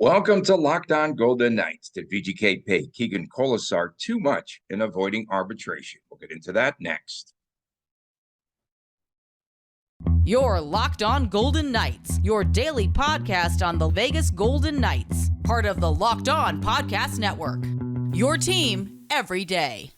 Welcome to Locked On Golden Knights. Did VGK pay Keegan Kolesar too much in avoiding arbitration? We'll get into that next. You're Locked On Golden Knights, your daily podcast on the Vegas Golden Knights, part of the Locked On Podcast Network. Your team every day.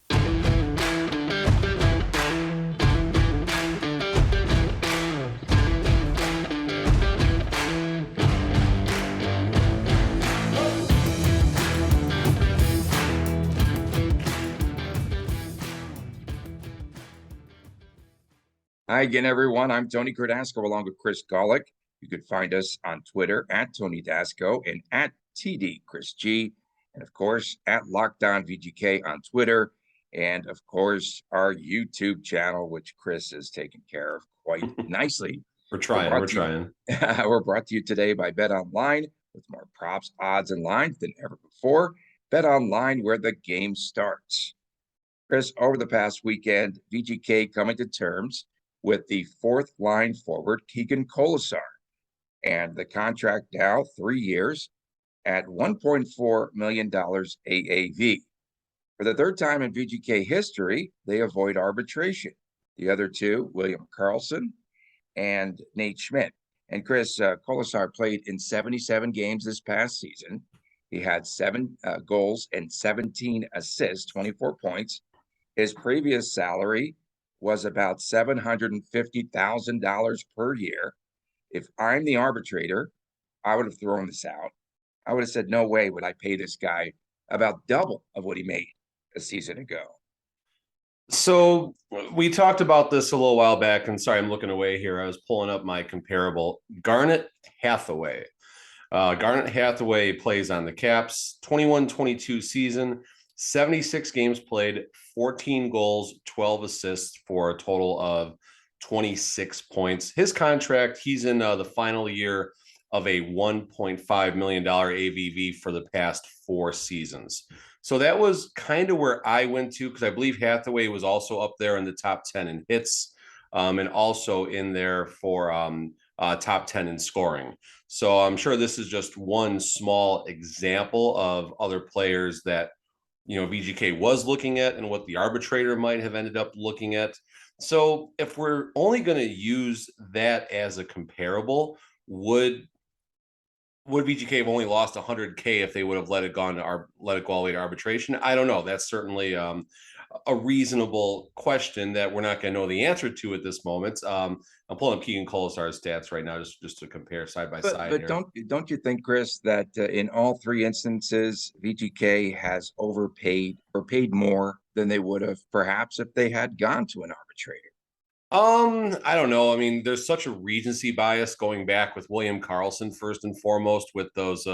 Hi again, everyone. I'm Tony Kardasco along with Chris Golick. You could find us on Twitter at Tony Dasco and at TD Chris G. And of course, at Locked On VGK on Twitter. And of course, our YouTube channel, which Chris is taking care of quite nicely. We're trying. We're brought to you today by Bet Online with more props, odds, and lines than ever before. Bet Online, where the game starts. Chris, over the past weekend, VGK coming to terms with the fourth line forward, Keegan Kolesar. And the contract now 3 years at $1.4 million AAV. For the third time in VGK history, they avoid arbitration. The other two, William Karlsson and Nate Schmidt. And Chris, Kolesar played in 77 games this past season. He had 7 goals and 17 assists, 24 points. His previous salary was about $750,000 per year. If I'm the arbitrator, I would have thrown this out. I would have said, no way would I pay this guy about double of what he made a season ago. So we talked about this a little while back, and sorry, I'm looking away here. I was pulling up my comparable. Garnet Hathaway. Garnet Hathaway plays on the Caps, 21-22 season, 76 games played, 14 goals, 12 assists for a total of 26 points. His contract, he's in the final year of a $1.5 million AVV for the past 4 seasons. So that was kind of where I went to, because I believe Hathaway was also up there in the top 10 in hits, and also in there for top 10 in scoring. So I'm sure this is just one small example of other players that VGK was looking at and what the arbitrator might have ended up looking at. So if we're only going to use that as a comparable, would VGK have only lost $100K if they would have let it go all the way to arbitration? I don't know. That's certainly a reasonable question that we're not going to know the answer to at this moment. I'm pulling up Keegan Kolesar's stats right now just to compare side by side. But don't you think, Chris, that in all 3 instances, VGK has overpaid or paid more than they would have perhaps if they had gone to an arbitrator? I don't know. I mean, there's such a recency bias going back with William Karlsson first and foremost, with those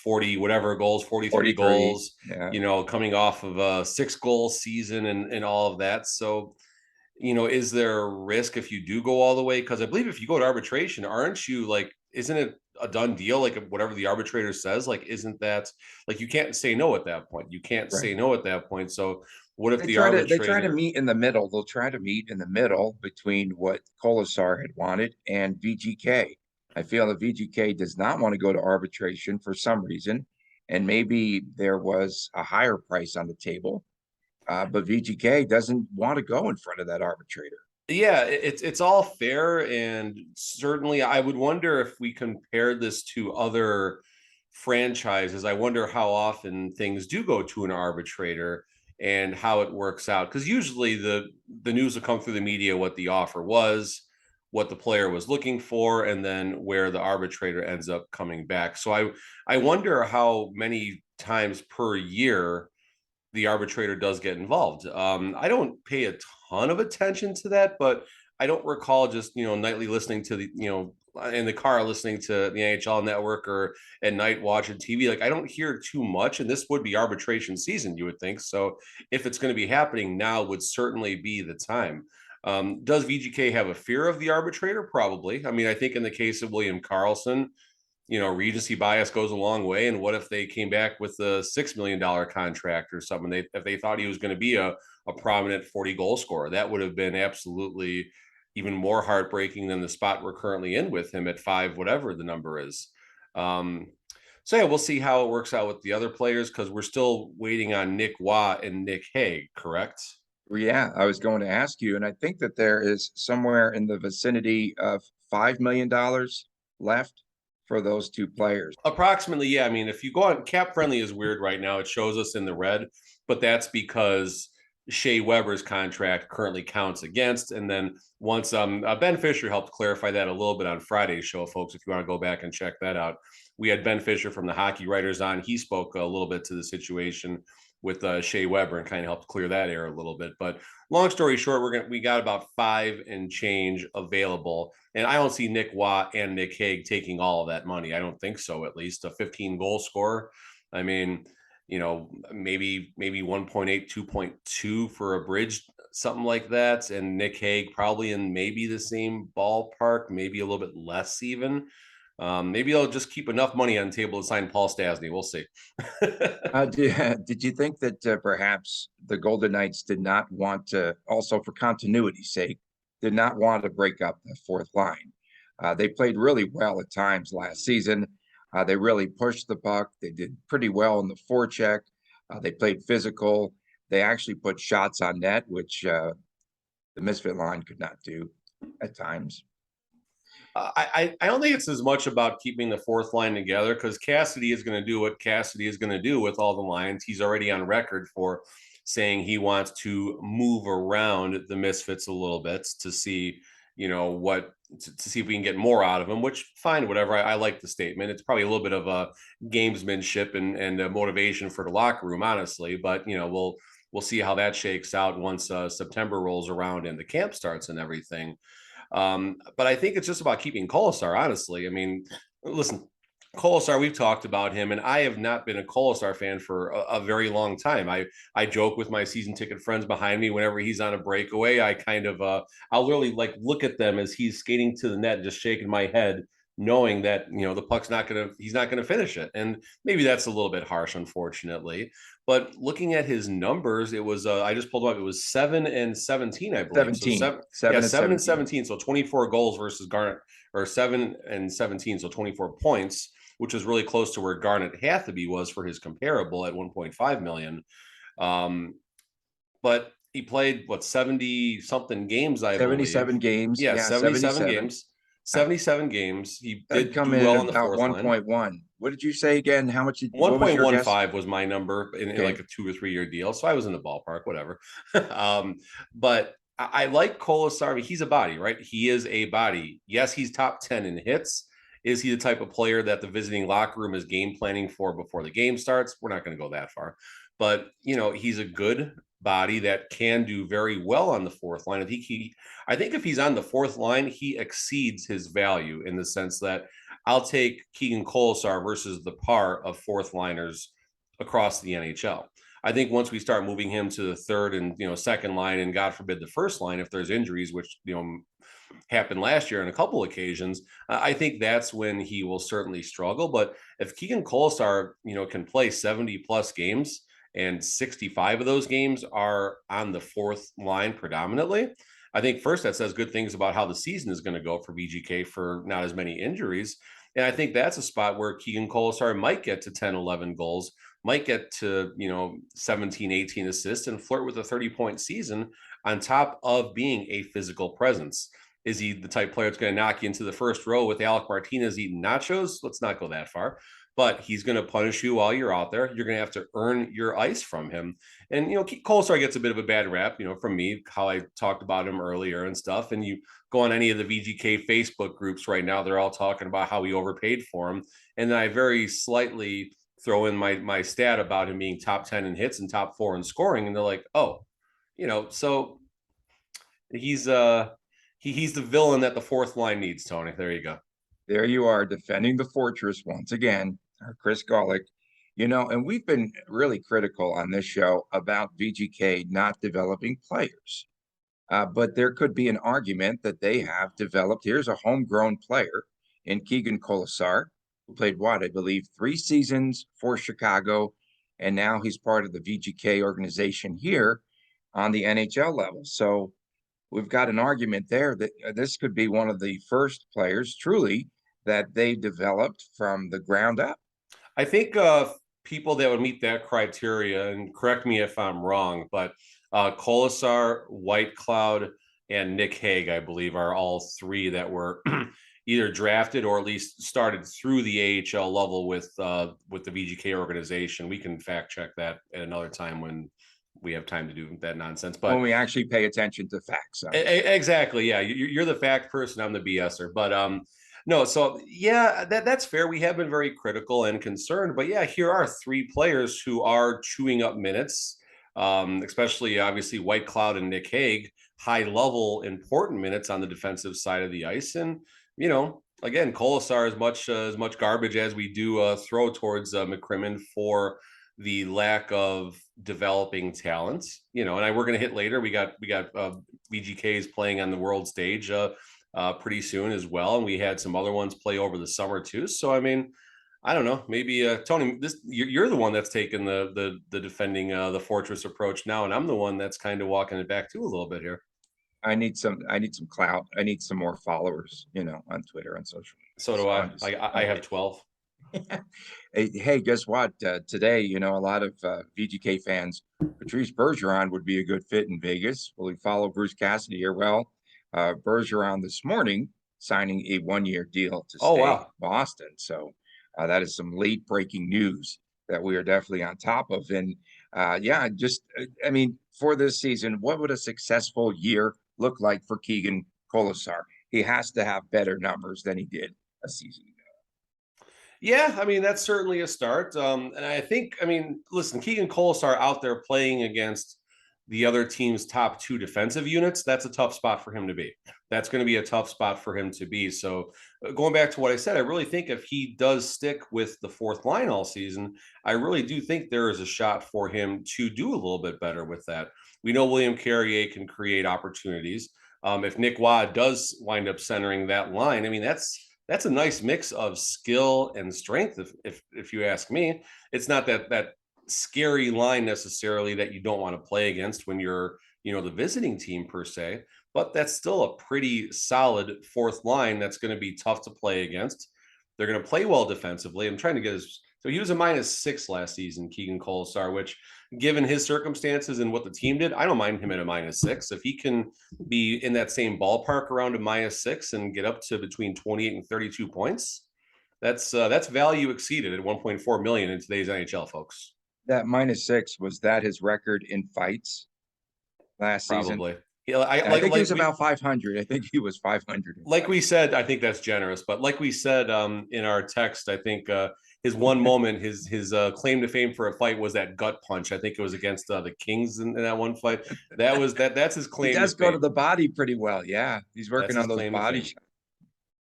43 goals, yeah. Coming off of a 6-goal season and all of that. So, is there a risk if you do go all the way? Because I believe if you go to arbitration, aren't you isn't it a done deal? Whatever the arbitrator says, isn't that you can't say no at that point? You can't say no at that point. So what if the arbitrator... They try to meet in the middle. They'll try to meet in the middle between what Kolesar had wanted and VGK. I feel that VGK does not want to go to arbitration for some reason, and maybe there was a higher price on the table, but VGK doesn't want to go in front of that arbitrator. Yeah, it's all fair, and certainly I would wonder if we compare this to other franchises. I wonder how often things do go to an arbitrator and how it works out, because usually the news will come through the media, what the offer was, what the player was looking for, and then where the arbitrator ends up coming back. So I wonder how many times per year the arbitrator does get involved. I don't pay a ton of attention to that, but I don't recall just nightly listening to the in the car listening to the NHL Network or at night watching TV. I don't hear too much, and this would be arbitration season, you would think. So if it's going to be happening now, would certainly be the time. Does VGK have a fear of the arbitrator? Probably. I mean, I think in the case of William Karlsson, recency bias goes a long way. And what if they came back with a $6 million contract or something? If they thought he was going to be a prominent 40-goal scorer, that would have been absolutely even more heartbreaking than the spot we're currently in with him at 5, whatever the number is. So yeah, we'll see how it works out with the other players because we're still waiting on Nick Watt and Nick Hague, correct? Well, yeah, I was going to ask you, and I think that there is somewhere in the vicinity of $5 million left for those two players. Approximately, yeah. I mean, if you go on cap friendly is weird right now. It shows us in the red, but that's because Shea Weber's contract currently counts against. And then once Ben Fisher helped clarify that a little bit on Friday's show, folks, if you want to go back and check that out. We had Ben Fisher from the Hockey Writers on. He spoke a little bit to the situation with Shea Weber and kind of helped clear that air a little bit. But long story short, we got about 5 and change available, and I don't see Nick Watt and Nick Hague taking all of that money. I don't think so. At least a 15 goal scorer. I mean, maybe 1.8, 2.2 for a bridge, something like that. And Nick Hague probably in maybe the same ballpark, maybe a little bit less even. Maybe I'll just keep enough money on the table to sign Paul Stastny. We'll see. Did you think that perhaps the Golden Knights did not want to, also for continuity's sake, did not want to break up the fourth line? They played really well at times last season. They really pushed the puck. They did pretty well in the forecheck. They played physical. They actually put shots on net, which the Misfit line could not do at times. I don't think it's as much about keeping the fourth line together because Cassidy is going to do what Cassidy is going to do with all the lines. He's already on record for saying he wants to move around the Misfits a little bit to see, to see if we can get more out of him, which fine, whatever. I like the statement. It's probably a little bit of a gamesmanship and a motivation for the locker room, honestly. But, we'll see how that shakes out once September rolls around and the camp starts and everything. But I think it's just about keeping Kolesar, honestly. I mean, listen, Kolesar, we've talked about him, and I have not been a Kolesar fan for a very long time. I joke with my season ticket friends behind me whenever he's on a breakaway. I kind of I'll literally look at them as he's skating to the net, just shaking my head, knowing that the puck's he's not gonna finish it. And maybe that's a little bit harsh, unfortunately. But looking at his numbers, it was I just pulled up. It was 7 and 17, I believe. 17. So 7 and 17. So 24 goals versus Garnett, or 7 and 17. So 24 points, which is really close to where Garnett Hathaway was for his comparable at 1.5 million. But he played 70 something games, I 77 believe. games. Yeah, 77 games. 77 games. He did come do in well at in the about fourth 1.1. line. What did you say again? How much? What was your guess? 1.15 was my number in like a 2 or 3 year deal. So I was in the ballpark, whatever. But I like Kolesar. He's a body, right? He is a body. Yes, he's top 10 in hits. Is he the type of player that the visiting locker room is game planning for before the game starts? We're not going to go that far. But, he's a good body that can do very well on the fourth line. I think if he's on the fourth line, he exceeds his value in the sense that I'll take Keegan Kolesar versus the par of fourth liners across the NHL. I think once we start moving him to the third and second line, and God forbid the first line, if there's injuries, which happened last year on a couple occasions, I think that's when he will certainly struggle. But if Keegan Kolesar, can play 70 plus games and 65 of those games are on the fourth line predominantly, I think first that says good things about how the season is going to go for VGK for not as many injuries. And I think that's a spot where Keegan Kolesar might get to 10, 11 goals, might get to, 17, 18 assists and flirt with a 30-point season on top of being a physical presence. Is he the type player that's going to knock you into the first row with Alec Martinez eating nachos? Let's not go that far. But he's going to punish you while you're out there. You're going to have to earn your ice from him. And, Kolesar gets a bit of a bad rap, from me, how I talked about him earlier and stuff. And you go on any of the VGK Facebook groups right now, they're all talking about how we overpaid for him. And then I very slightly throw in my stat about him being top 10 in hits and top 4 in scoring. And they're like, oh, so he's the villain that the fourth line needs, Tony. There you go. There you are, defending the fortress once again, Chris Golick. And we've been really critical on this show about VGK not developing players. But there could be an argument that they have developed. Here's a homegrown player in Keegan Kolesar, who played I believe 3 seasons for Chicago. And now he's part of the VGK organization here on the NHL level. So we've got an argument there that this could be one of the first players truly that they developed from the ground up. I think people that would meet that criteria, and correct me if I'm wrong, but Kolesar, White Cloud, and Nick Hague, I believe, are all three that were either drafted or at least started through the AHL level with the VGK organization. We can fact check that at another time when we have time to do that nonsense. But when we actually pay attention to facts. Exactly. Yeah. You're the fact person. I'm the BSer. But no, so yeah, that's fair. We have been very critical and concerned, but yeah, here are three players who are chewing up minutes, especially obviously White Cloud and Nick Hague, high level, important minutes on the defensive side of the ice. And, again, Kolesar as much garbage as we do throw towards McCrimmon for the lack of developing talent, and we're going to hit later. We got VGKs playing on the world stage pretty soon as well, and we had some other ones play over the summer too. So I mean, I don't know, maybe Tony, you're the one that's taken the defending the fortress approach now, and I'm the one that's kind of walking it back too a little bit here. I need some clout. I need some more followers, on Twitter and social media. So do I. I have 12. Hey, guess what? Today, a lot of VGK fans, Patrice Bergeron would be a good fit in Vegas. Will he follow Bruce Cassidy here? Well, Bergeron this morning signing a 1-year deal to stay in Boston. So that is some late breaking news that we are definitely on top of. And for this season, what would a successful year look like for Keegan Kolesar? He has to have better numbers than he did a season ago. Yeah, I mean, that's certainly a start. And I think, listen, Keegan Kolesar out there playing against the other team's top two defensive units, that's a tough spot for him to be. That's going to be a tough spot for him to be. So going back to what I said, I really think if he does stick with the fourth line all season, I really do think there is a shot for him to do a little bit better with that. We know William Carrier can create opportunities. If Nick Waugh does wind up centering that line, that's a nice mix of skill and strength. If you ask me, it's not that scary line necessarily that you don't want to play against when you're, the visiting team per se, but that's still a pretty solid fourth line that's going to be tough to play against. They're going to play well defensively. I'm trying to get so he was a -6 last season, Keegan Kolesar, which given his circumstances and what the team did, I don't mind him at a -6. If he can be in that same ballpark around a -6 and get up to between 28 and 32 points, that's value exceeded at 1.4 million in today's NHL, folks. That -6, was that his record in fights last season? Probably. Yeah, I think he was about 500. I think he was 500. Like we said, I think that's generous, but like we said in our text, I think his one moment, his claim to fame for a fight was that gut punch. I think it was against the Kings in that one fight. That's his claim. He does go to the body pretty well. Yeah, he's working on those body shots.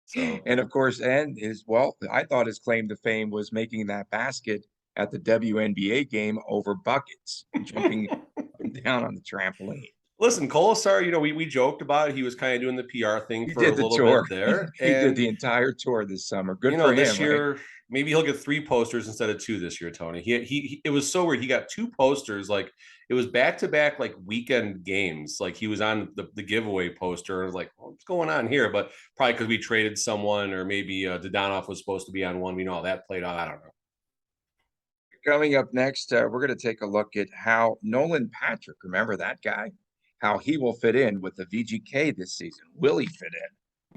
So, and of course, I thought his claim to fame was making that basket at the WNBA game over buckets, jumping down on the trampoline. Listen, Kolesar, we joked about it. He was kind of doing the PR thing for a little bit there. He did the entire tour this summer. Good for him. This year, maybe he'll get 3 posters instead of 2 this year, Tony. He it was so weird. He got 2 posters. Like it was back-to-back like weekend games. Like he was on the giveaway poster. I was like, what's going on here? But probably because we traded someone, or maybe Dodonov was supposed to be on one. We know how that played out. I don't know. Coming up next, we're going to take a look at how Nolan Patrick, remember that guy? How he will fit in with the VGK this season. Will he fit in?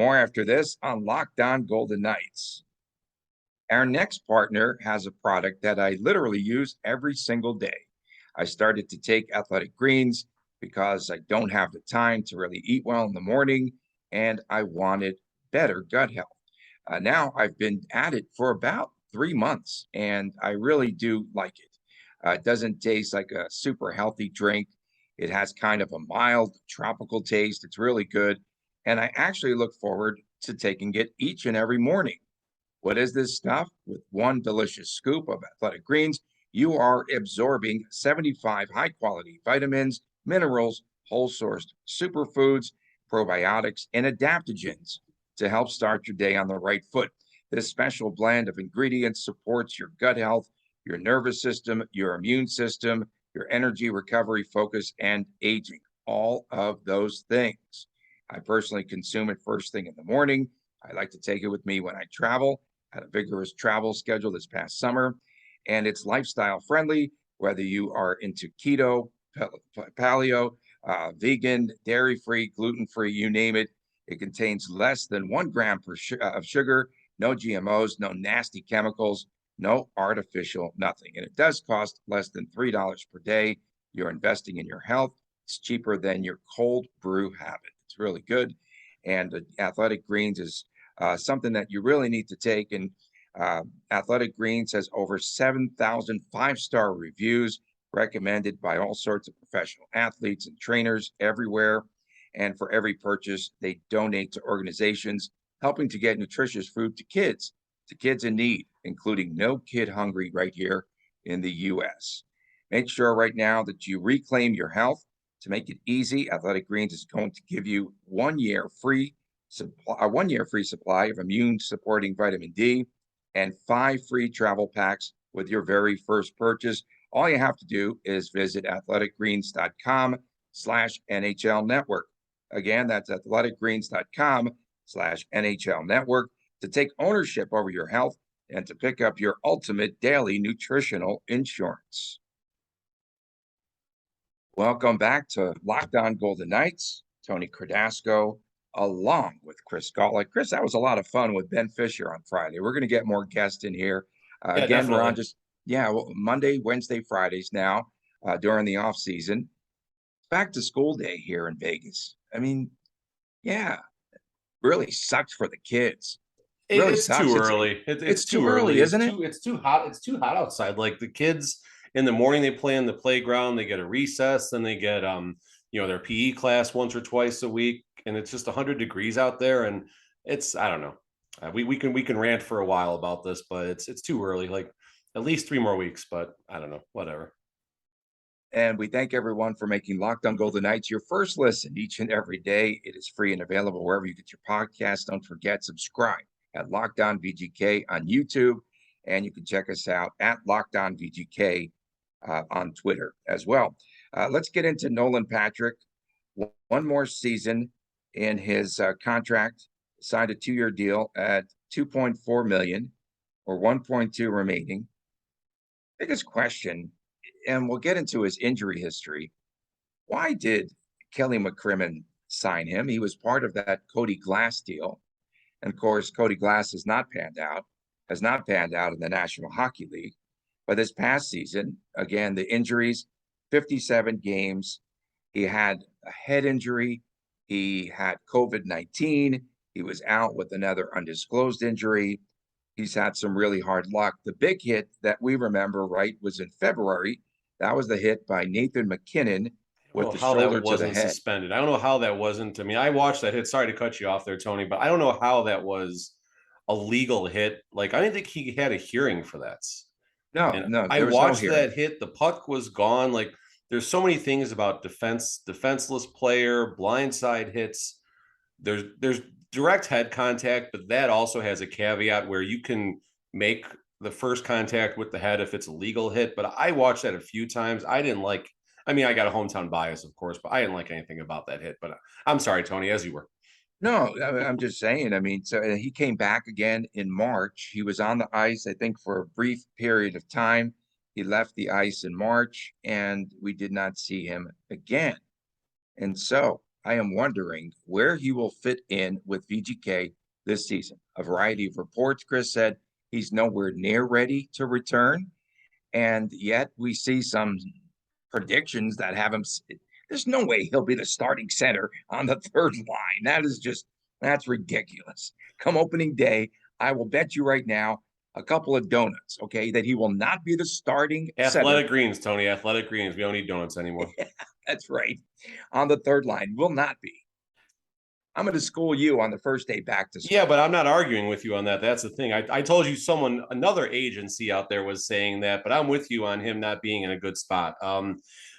More after this on Locked On Golden Knights. Our next partner has a product that I literally use every single day. I started to take Athletic Greens because I don't have the time to really eat well in the morning, and I wanted better gut health. Now I've been at it for about 3 months, and I really do like it. It doesn't taste like a super healthy drink. It has kind of a mild tropical taste. It's really good. And I actually look forward to taking it each and every morning. What is this stuff? With one delicious scoop of Athletic Greens, you are absorbing 75 high-quality vitamins, minerals, whole-sourced superfoods, probiotics, and adaptogens to help start your day on the right foot. This special blend of ingredients supports your gut health, your nervous system, your immune system, your energy, recovery, focus, and aging, all of those things. I personally consume it first thing in the morning. I like to take it with me when I travel. I had a vigorous travel schedule this past summer, and it's lifestyle friendly, whether you are into keto, paleo, vegan, dairy-free, gluten-free, you name it. It contains less than 1 gram of sugar, no GMOs, no nasty chemicals, no artificial nothing. And it does cost less than $3 per day. You're investing in your health. It's cheaper than your cold brew habit. It's really good. And Athletic Greens is something that you really need to take. And Athletic Greens has over 7,000 5-star reviews, recommended by all sorts of professional athletes and trainers everywhere. And for every purchase, they donate to organizations helping to get nutritious food to kids in need, including No Kid Hungry right here in the U.S. Make sure right now that you reclaim your health. To make it easy, Athletic Greens is going to give you 1 year free supply, a 1 year free supply of immune supporting vitamin D and 5 free travel packs with your very first purchase. All you have to do is visit athleticgreens.com/NHL network. Again, that's athleticgreens.com/NHL network to take ownership over your health and to pick up your ultimate daily nutritional insurance. Welcome back to Locked On Golden Knights. Tony Cardasco, along with Chris Gauntlet. Chris, that was a lot of fun with Ben Fisher on Friday. We're going to get more guests in here. Again, we're on Monday, Wednesday, Fridays now during the off season. Back to school day here in Vegas. I mean, really sucks for the kids. It's too early. It's too early, isn't it? It's too hot. It's too hot outside. Like the kids in the morning, they play in the playground. They get a recess, then they get their PE class once or twice a week, and it's just 100 degrees out there, and I don't know. We can rant for a while about this, but it's too early. Like at least 3 more weeks, but I don't know. Whatever. And we thank everyone for making Locked On Golden Knights your first listen each and every day. It is free and available wherever you get your podcasts. Don't forget, subscribe at Locked On VGK on YouTube, and you can check us out at Locked On VGK on Twitter as well. Let's get into Nolan Patrick. 1 more season in his contract, signed a 2-year deal at $2.4 million or 1.2 remaining. Biggest question, and we'll get into his injury history. Why did Kelly McCrimmon sign him? He was part of that Cody Glass deal. And of course, Cody Glass has not panned out in the National Hockey League. But this past season, again, the injuries, 57 games. He had a head injury. He had COVID-19. He was out with another undisclosed injury. He's had some really hard luck. The big hit that we remember, right, was in February. That was the hit by Nathan McKinnon with the shoulder to the head. Suspended. I don't know how that wasn't. I mean, I watched that hit. Sorry to cut you off there, Tony, but I don't know how that was a legal hit. Like, I didn't think he had a hearing for that. No. I watched that hit. The puck was gone. Like, there's so many things about defenseless player, blindside hits. There's direct head contact, but that also has a caveat where you can make the first contact with the head if it's a legal hit. But I watched that a few times. I didn't like. I mean, I got a hometown bias, of course, but I didn't like anything about that hit. But I'm sorry, Tony, as you were. No, I'm just saying. I mean, so he came back again in March. He was on the ice, I think, for a brief period of time. He left the ice in March, and we did not see him again. And so I am wondering where he will fit in with VGK this season. A variety of reports, Chris said he's nowhere near ready to return. And yet we see some predictions that have him. There's no way he'll be the starting center on the third line. That's ridiculous. Come opening day, I will bet you right now a couple of donuts, okay, that he will not be the starting Athletic Greens, Tony. Athletic Greens. We don't need donuts anymore. Yeah, that's right. On the third line, will not be. I'm going to school you on the first day back to school. Yeah, but I'm not arguing with you on that. That's the thing. I told you another agency out there was saying that, but I'm with you on him not being in a good spot.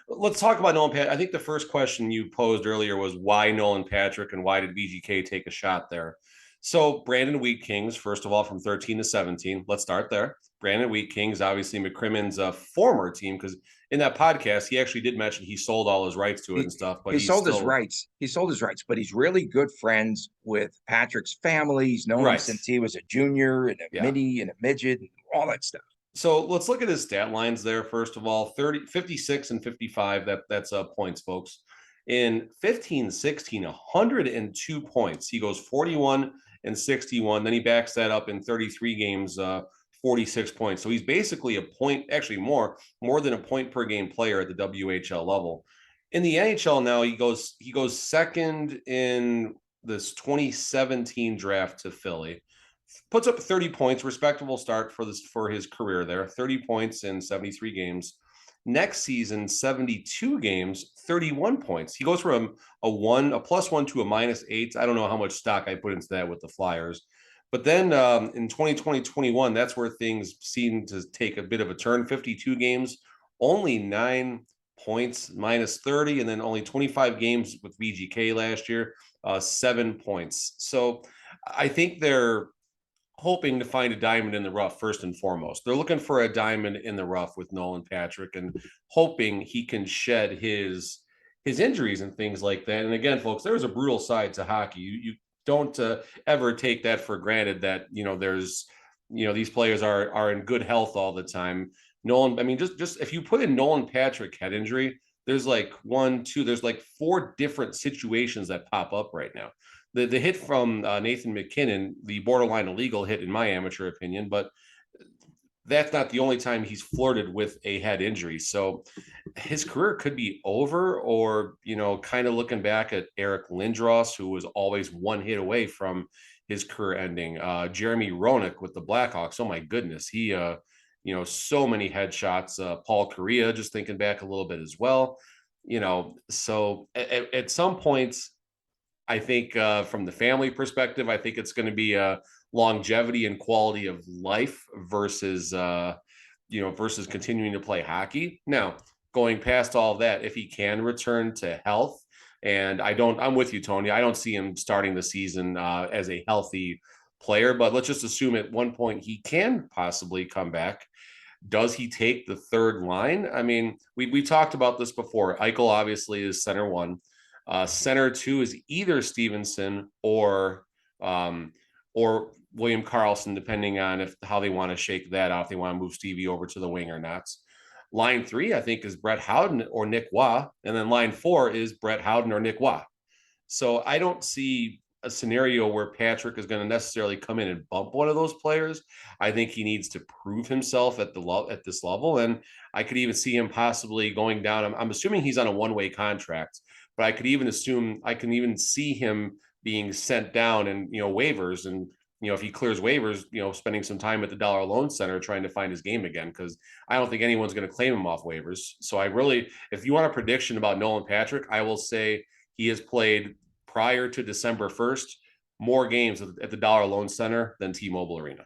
Let's talk about Nolan Patrick. I think the first question you posed earlier was why Nolan Patrick and why did VGK take a shot there? So Brandon Wheat Kings, first of all, from 13 to 17. Let's start there. Brandon Wheat Kings, obviously McCrimmon's former team, because in that podcast, he actually did mention he sold all his rights to it and stuff. But he sold his rights. He sold his rights, but he's really good friends with Patrick's family. He's known him since he was a junior and a mini and a midget and all that stuff. So let's look at his stat lines there. First of all, 30, 56 and 55. That's points, folks. In 15, 16, 102 points. He goes 41 and 61. Then he backs that up in 33 games, 46 points. So he's basically a point, actually more than a point per game player at the WHL level. In the NHL now, he goes second in this 2017 draft to Philly. Puts up 30 points, respectable start for his career there. 30 points in 73 games. Next season, 72 games, 31 points. He goes from a +1 to a -8. I don't know how much stock I put into that with the Flyers. But then in 2020-21, that's where things seem to take a bit of a turn. 52 games, only 9 points, -30, and then only 25 games with VGK last year, 7 points. So I think they're hoping to find a diamond in the rough first and foremost. They're looking for a diamond in the rough with Nolan Patrick and hoping he can shed his injuries and things like that. And again, folks, there's a brutal side to hockey. You don't ever take that for granted that there's these players are in good health all the time. Nolan, I mean, just if you put in Nolan Patrick head injury, there's like there's like 4 different situations that pop up right now. The hit from Nathan McKinnon, the borderline illegal hit in my amateur opinion, but that's not the only time he's flirted with a head injury. So his career could be over, or, kind of looking back at Eric Lindros, who was always one hit away from his career ending. Jeremy Roenick with the Blackhawks. Oh my goodness. He, so many headshots. Paul Correa, just thinking back a little bit as well, so at some points, I think from the family perspective, I think it's going to be a longevity and quality of life versus continuing to play hockey. Now, going past all of that, if he can return to health, and I'm with you, Tony. I don't see him starting the season as a healthy player, but let's just assume at one point he can possibly come back. Does he take the third line? I mean, we talked about this before. Eichel obviously is center one. Center 2 is either Stevenson or William Karlsson, depending on how they want to shake that out, if they want to move Stevie over to the wing or not. Line 3, I think, is Brett Howden or Nick Waugh, and then line 4 is Brett Howden or Nick Waugh. So I don't see a scenario where Patrick is going to necessarily come in and bump one of those players. I think he needs to prove himself at this level, and I could even see him possibly going down. I'm assuming he's on a one-way contract, but I can even see him being sent down and waivers, and if he clears waivers, spending some time at the Dollar Loan Center trying to find his game again, because I don't think anyone's going to claim him off waivers. So if you want a prediction about Nolan Patrick, I will say he has played prior to December 1st more games at the Dollar Loan Center than T-Mobile Arena.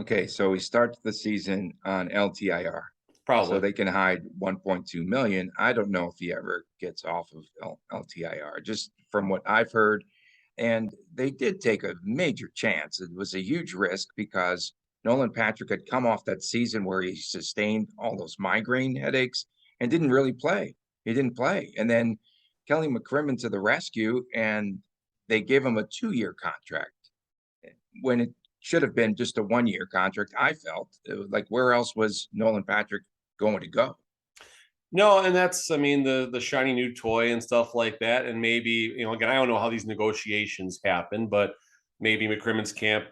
Okay, so he starts the season on LTIR. Probably. So they can hide 1.2 million. I don't know if he ever gets off of LTIR, just from what I've heard. And they did take a major chance. It was a huge risk because Nolan Patrick had come off that season where he sustained all those migraine headaches and didn't really play. He didn't play. And then Kelly McCrimmon to the rescue, and they gave him a 2-year contract when it should have been just a 1-year contract. I felt it was like, where else was Nolan Patrick going to go? No, and that's, the shiny new toy and stuff like that. And maybe, again, I don't know how these negotiations happen, but maybe McCrimmon's camp,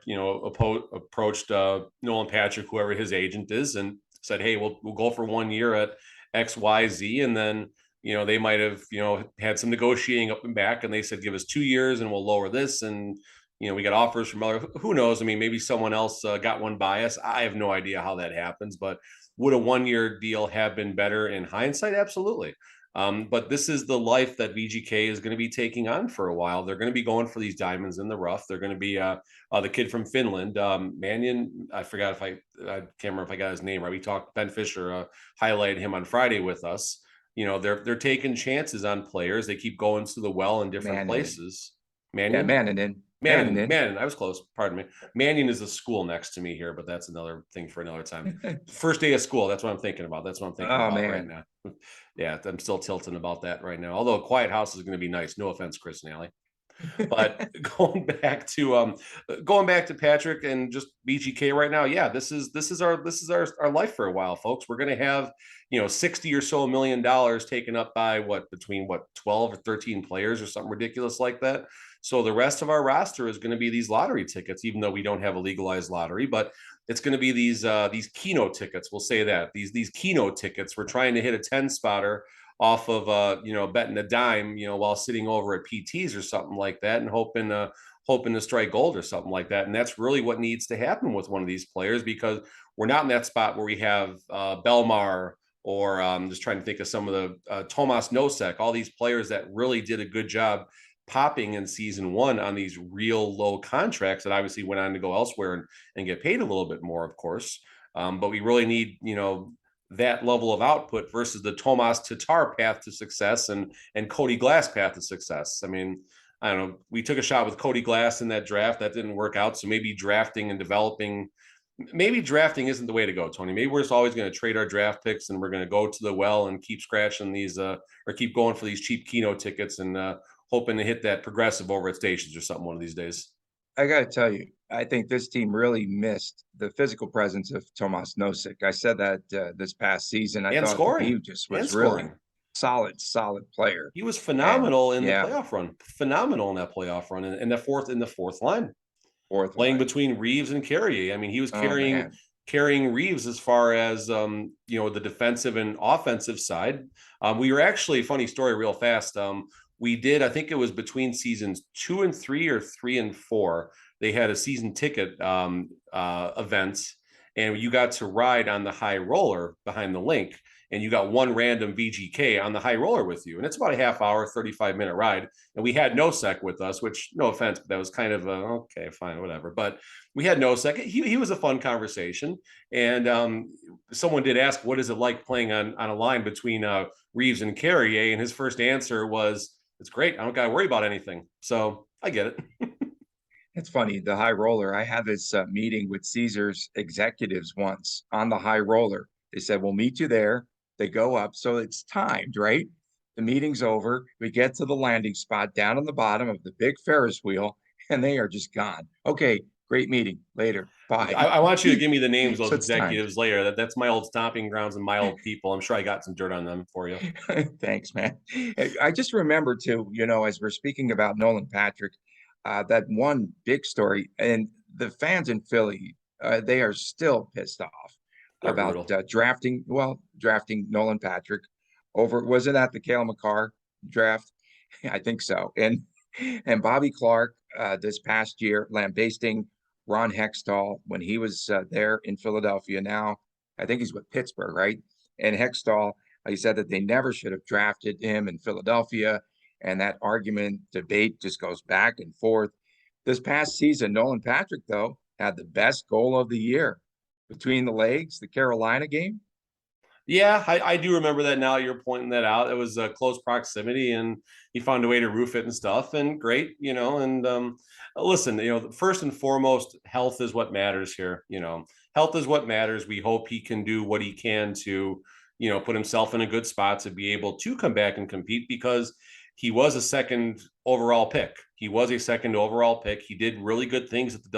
approached Nolan Patrick, whoever his agent is, and said, hey, we'll go for 1 year at XYZ. And then, they might have, had some negotiating up and back, and they said, give us 2 years and we'll lower this. And, we got offers from other, who knows? Maybe someone else got one by us. I have no idea how that happens, but would a 1-year deal have been better in hindsight? Absolutely. But this is the life that VGK is going to be taking on for a while. They're going to be going for these diamonds in the rough. They're going to be the kid from Finland, Mannion. I forgot I can't remember if I got his name right. We talked, Ben Fisher highlighted him on Friday with us. They're taking chances on players. They keep going to the well in different places. Mannion? Yeah, Mannion. I was close. Pardon me. Mannion is a school next to me here, but that's another thing for another time. First day of school. That's what I'm thinking about. Right now. Yeah, I'm still tilting about that right now. Although a quiet house is going to be nice. No offense, Chris and Allie. But going back to Patrick and just VGK right now, yeah, this is our life for a while, folks. We're going to have 60 or so $1 million taken up by between 12 or 13 players or something ridiculous like that. So the rest of our roster is going to be these lottery tickets, even though we don't have a legalized lottery, but it's going to be these keynote tickets. We'll say that these keynote tickets. We're trying to hit a 10 spotter off of betting a dime, while sitting over at PTs or something like that, and hoping to strike gold or something like that. And that's really what needs to happen with one of these players, because we're not in that spot where we have Belmar or just trying to think of some of the Tomas Nosek, all these players that really did a good job popping in season one on these real low contracts that obviously went on to go elsewhere and get paid a little bit more, of course. But we really need, that level of output versus the Tomas Tatar path to success and Cody Glass path to success. I mean, I don't know. We took a shot with Cody Glass in that draft. That didn't work out. So maybe drafting isn't the way to go, Tony. Maybe we're just always going to trade our draft picks and we're going to go to the well and keep scratching these or keep going for these cheap keynote tickets and hoping to hit that progressive over at stations or something one of these days. I got to tell you, I think this team really missed the physical presence of Tomas Nosek. I said that this past season. I thought he just was really solid player. He was phenomenal in the playoff run. Phenomenal in that playoff run in the fourth line. Playing between Reeves and Carrier. I mean, he was carrying Reeves as far as the defensive and offensive side. We were actually, funny story real fast. We did, I think it was between seasons 2 and 3 or 3 and 4. They had a season ticket events, and you got to ride on the high roller behind the link, and you got one random VGK on the high roller with you. And it's about a half hour, 35-minute ride. And we had Nosek with us, which, no offense, but that was kind of okay, fine, whatever. But we had Nosek. He was a fun conversation. And someone did ask, what is it like playing on a line between Reeves and Carrier? And his first answer was, it's great. I don't got to worry about anything. So I get it. It's funny, the high roller. I had this meeting with Caesars executives once on the high roller. They said, we'll meet you there. They go up. So it's timed, right? The meeting's over. We get to the landing spot down on the bottom of the big Ferris wheel, and they are just gone. Okay, great meeting. Later. Bye. I want you to give me the names of those executives later. That's my old stomping grounds and my old people. I'm sure I got some dirt on them for you. Thanks, man. I just remember too, as we're speaking about Nolan Patrick, that one big story, and the fans in Philly, they are still pissed off about drafting Nolan Patrick over, was it at the Cale Makar draft? I think so. And Bobby Clark this past year lambasting Ron Hextall when he was there in Philadelphia. Now I think he's with Pittsburgh, right? And Hextall, he said that they never should have drafted him in Philadelphia. And that debate just goes back and forth. This past season, Nolan Patrick, though, had the best goal of the year between the legs, the Carolina game. Yeah, I do remember that now. You're pointing that out. It was a close proximity, and he found a way to roof it and stuff, and great, and listen, first and foremost, health is what matters here. Health is what matters. We hope he can do what he can to, put himself in a good spot to be able to come back and compete, because he was a second overall pick. He did really good things at the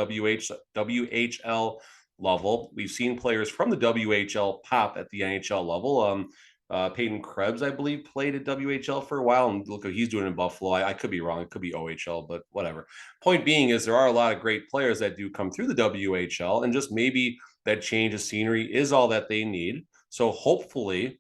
WHL level. We've seen players from the WHL pop at the NHL level. Peyton Krebs, I believe, played at WHL for a while, and look what he's doing in Buffalo. I could be wrong. It could be OHL, but whatever. Point being is there are a lot of great players that do come through the WHL, and just maybe that change of scenery is all that they need. So hopefully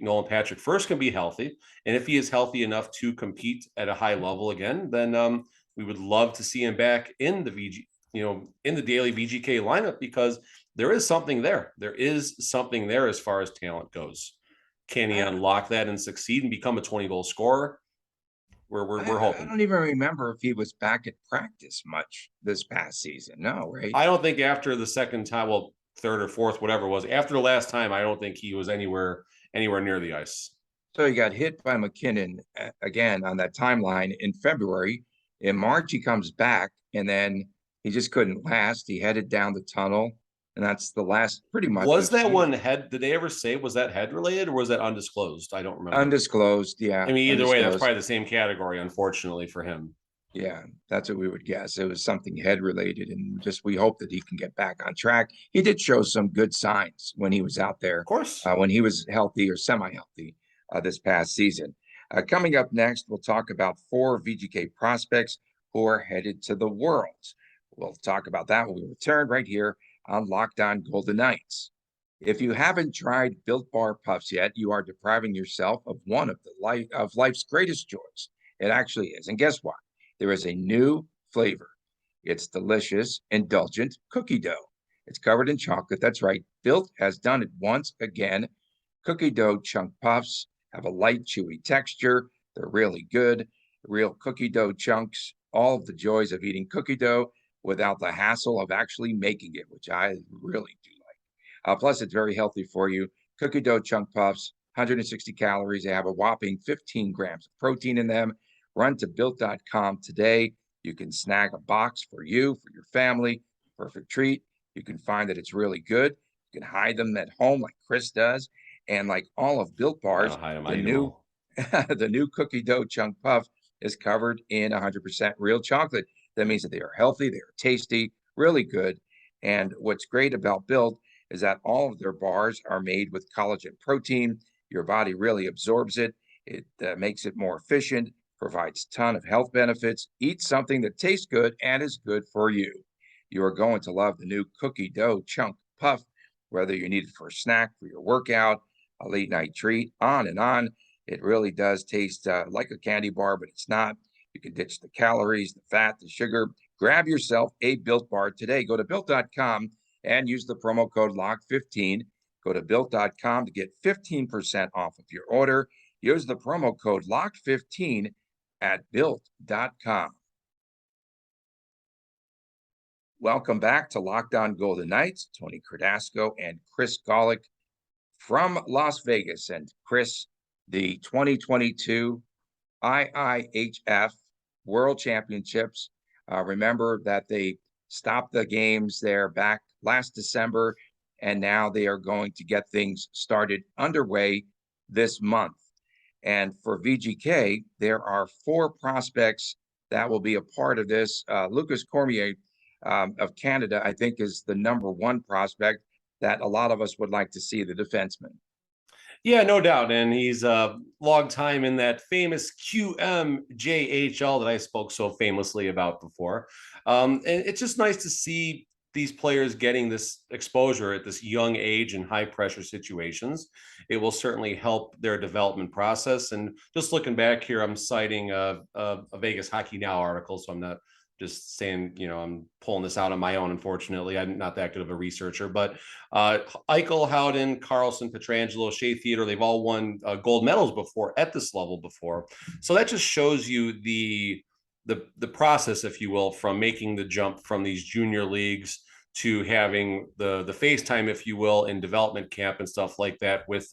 Nolan Patrick first can be healthy. And if he is healthy enough to compete at a high level again, then we would love to see him back in the in the daily VGK lineup, because there is something there. There is something there as far as talent goes. Can he unlock that and succeed and become a 20-goal scorer? We're hoping. I don't even remember if he was back at practice much this past season. No, right? I don't think after the second time, well, third or fourth, whatever it was, after the last time, I don't think he was anywhere near the ice. So he got hit by McKinnon again on that timeline in February. In March, he comes back, and then he just couldn't last. He headed down the tunnel, and that's the last pretty much. Was that one head? Did they ever say, was that head related or was that undisclosed? I don't remember. Undisclosed, yeah. I mean, either way, that's probably the same category, unfortunately, for him. Yeah, that's what we would guess. It was something head related, and just we hope that he can get back on track. He did show some good signs when he was out there, Of course. when he was healthy or semi-healthy this past season. Coming up next, we'll talk about 4 VGK prospects who are headed to the Worlds. We'll talk about that when we return right here on Locked On Golden Knights. If you haven't tried Built Bar Puffs yet, you are depriving yourself of one of life's greatest joys. It actually is, and guess what? There is a new flavor. It's delicious, indulgent cookie dough. It's covered in chocolate. That's right. Built has done it once again. Cookie dough chunk puffs have a light, chewy texture. They're really good. Real cookie dough chunks. All of the joys of eating cookie dough without the hassle of actually making it, which I really do like. Plus, it's very healthy for you. Cookie dough chunk puffs, 160 calories. They have a whopping 15 grams of protein in them. Run to built.com today. You can snag a box for you, for your family. Perfect treat. You can find that it's really good. You can hide them at home like Chris does. And like all of Built I bars, don't hide them. I the eat them new all. the new cookie dough chunk puff is covered in 100% real chocolate. That means that they are healthy, they are tasty, really good. And what's great about Built is that all of their bars are made with collagen protein. Your body really absorbs it. It makes it more efficient, provides a ton of health benefits. Eat something that tastes good and is good for you. You are going to love the new cookie dough chunk puff, whether you need it for a snack, for your workout, a late night treat, on and on. It really does taste like a candy bar, but it's not. You can ditch the calories, the fat, the sugar. Grab yourself a Built bar today. Go to built.com and use the promo code LOCK15. Go to built.com to get 15% off of your order. Use the promo code LOCK15 at built.com. Welcome back to Locked On Golden Knights. Tony Cardasco and Chris Golick from Las Vegas. And Chris, the 2022 IIHF World Championships. Remember that they stopped the games there back last December, and now they are going to get things started underway this month. And for VGK, there are 4 prospects that will be a part of this. Lucas Cormier of Canada, I think, is the #1 prospect that a lot of us would like to see, the defenseman. Yeah, no doubt. And he's a long time in that famous QMJHL that I spoke so famously about before. And it's just nice to see these players getting this exposure at this young age in high pressure situations. It will certainly help their development process. And just looking back here, I'm citing a Vegas Hockey Now article, so I'm not just saying, I'm pulling this out on my own. Unfortunately, I'm not that good of a researcher, but Eichel, Howden, Karlsson, Pietrangelo, Shea Theodore, they've all won gold medals before at this level before. So that just shows you the process, if you will, from making the jump from these junior leagues to having the face time, if you will, in development camp and stuff like that with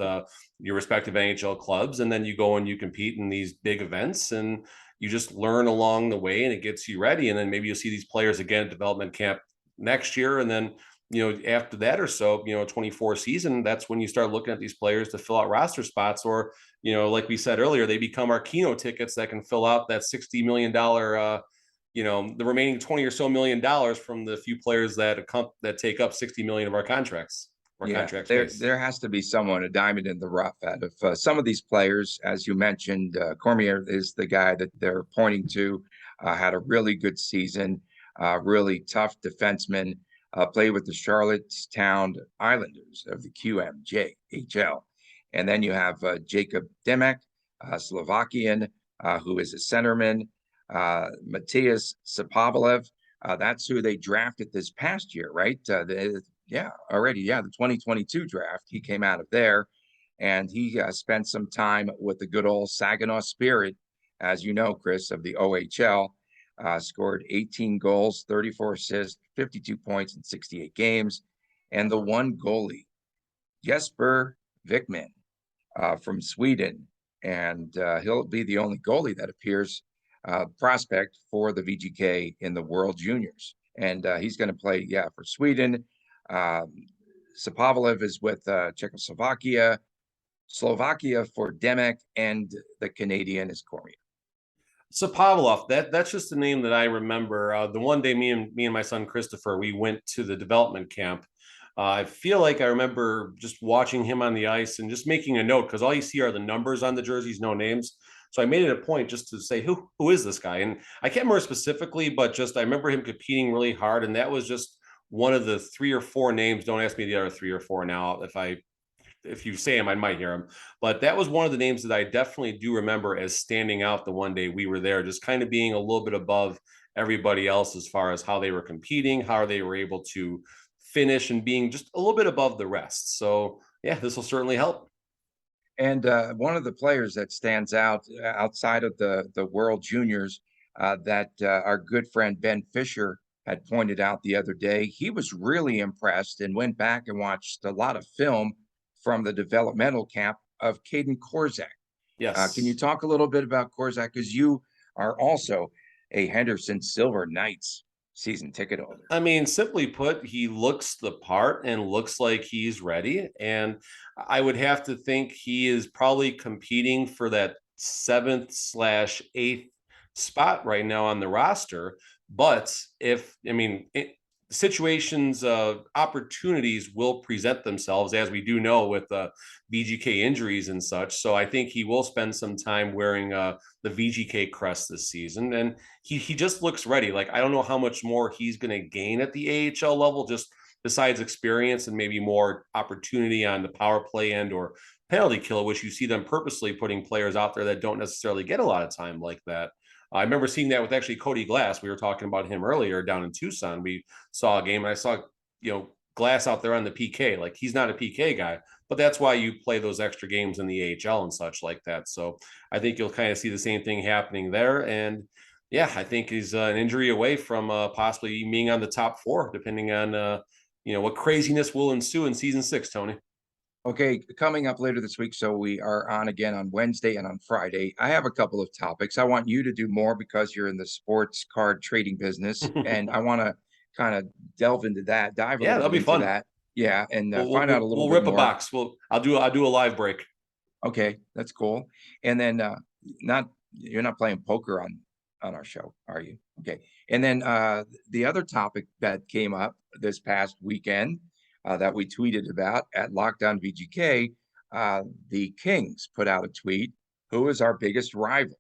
your respective NHL clubs. And then you go and you compete in these big events and you just learn along the way and it gets you ready. And then maybe you'll see these players again at development camp next year. And then, after that or so, 24 season, that's when you start looking at these players to fill out roster spots or, like we said earlier, they become our Keno tickets that can fill out that $60 million, the remaining 20 or so million dollars from the few players that take up 60 million of our contracts. There has to be someone, a diamond in the rough, out of some of these players. As you mentioned, Cormier is the guy that they're pointing to. Had a really good season, really tough defenseman. Played with the Charlottetown Islanders of the QMJHL. And then you have Jacob Demek, Slovakian, who is a centerman. Matthias Sapovalev, that's who they drafted this past year, right? The 2022 draft. He came out of there, and he spent some time with the good old Saginaw Spirit, as you know, Chris, of the OHL. Scored 18 goals, 34 assists, 52 points in 68 games. And the one goalie, Jesper Wickman from Sweden. And he'll be the only goalie that appears prospect for the VGK in the World Juniors. And he's going to play, for Sweden. Sapovalev is with Czechoslovakia, Slovakia for Demek, and the Canadian is Cormier. Sapovaloff, that's just the name that I remember. The one day me and my son Christopher, we went to the development camp. I feel like I remember just watching him on the ice and just making a note because all you see are the numbers on the jerseys, no names. So I made it a point just to say who is this guy, and I can't remember specifically, but just I remember him competing really hard, and that was just one of the 3 or 4 names. Don't ask me the other 3 or 4 now. If you say him, I might hear him. But that was one of the names that I definitely do remember as standing out the one day we were there, just kind of being a little bit above everybody else as far as how they were competing, how they were able to finish, and being just a little bit above the rest. So yeah, this will certainly help. And one of the players that stands out outside of the World Juniors that our good friend Ben Fisher had pointed out the other day, he was really impressed and went back and watched a lot of film from the developmental camp of Keegan Kolesar. Yes. Can you talk a little bit about Kolesar? Because you are also a Henderson Silver Knights season ticket holder. I mean, simply put, he looks the part and looks like he's ready. And I would have to think he is probably competing for that 7th/8th spot right now on the roster. But situations, opportunities will present themselves, as we do know with VGK injuries and such. So I think he will spend some time wearing the VGK crest this season, and he just looks ready. Like, I don't know how much more he's going to gain at the AHL level, just besides experience and maybe more opportunity on the power play end or penalty kill, which you see them purposely putting players out there that don't necessarily get a lot of time like that. I remember seeing that with actually Cody Glass. We were talking about him earlier down in Tucson. We saw a game and I saw, Glass out there on the PK. Like, he's not a PK guy, but that's why you play those extra games in the AHL and such like that. So I think you'll kind of see the same thing happening there. And yeah, I think he's an injury away from possibly being on the top 4, depending on, what craziness will ensue in season 6, Tony. Okay, coming up later this week. So we are on again on Wednesday and on Friday. I have a couple of topics. I want you to do more because you're in the sports card trading business, and I want to kind of delve into that, dive a Yeah, little that'll bit be into fun. that. Yeah, and We'll find out a little we'll bit rip more. a box. I'll do a live break. Okay, that's cool. And then you're not playing poker on our show, are you? Okay. And then the other topic that came up this past weekend that we tweeted about at Lockdown VGK, the Kings put out a tweet, who is our biggest rival?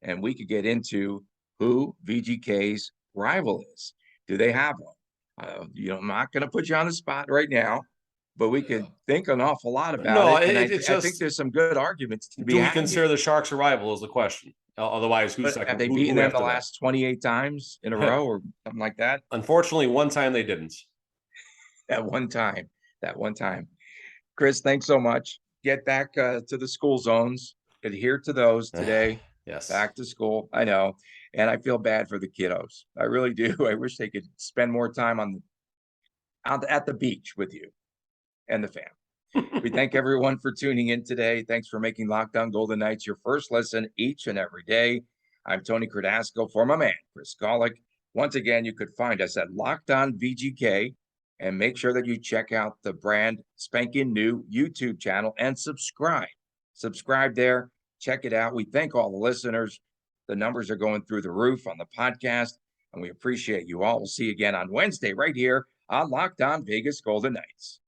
And we could get into who VGK's rival is. Do they have one? I'm not going to put you on the spot right now, but we could think an awful lot about it. And I think there's some good arguments to be do we had consider the Sharks a rival is the question. Otherwise, who's second? Have they Who beaten them after the that? last 28 times in a row or something like that? Unfortunately, one time they didn't. That one time. Chris, thanks so much. Get back to the school zones. Adhere to those today. Yes. Back to school. I know. And I feel bad for the kiddos. I really do. I wish they could spend more time out at the beach with you and the fam. We thank everyone for tuning in today. Thanks for making Lockdown Golden Knights your first listen each and every day. I'm Tony Cardasco for my man, Chris Golick. Once again, you could find us at Lockdown VGK, and make sure that you check out the brand spanking new YouTube channel and subscribe. Subscribe there. Check it out. We thank all the listeners. The numbers are going through the roof on the podcast, and we appreciate you all. We'll see you again on Wednesday right here on Lockdown Vegas Golden Knights.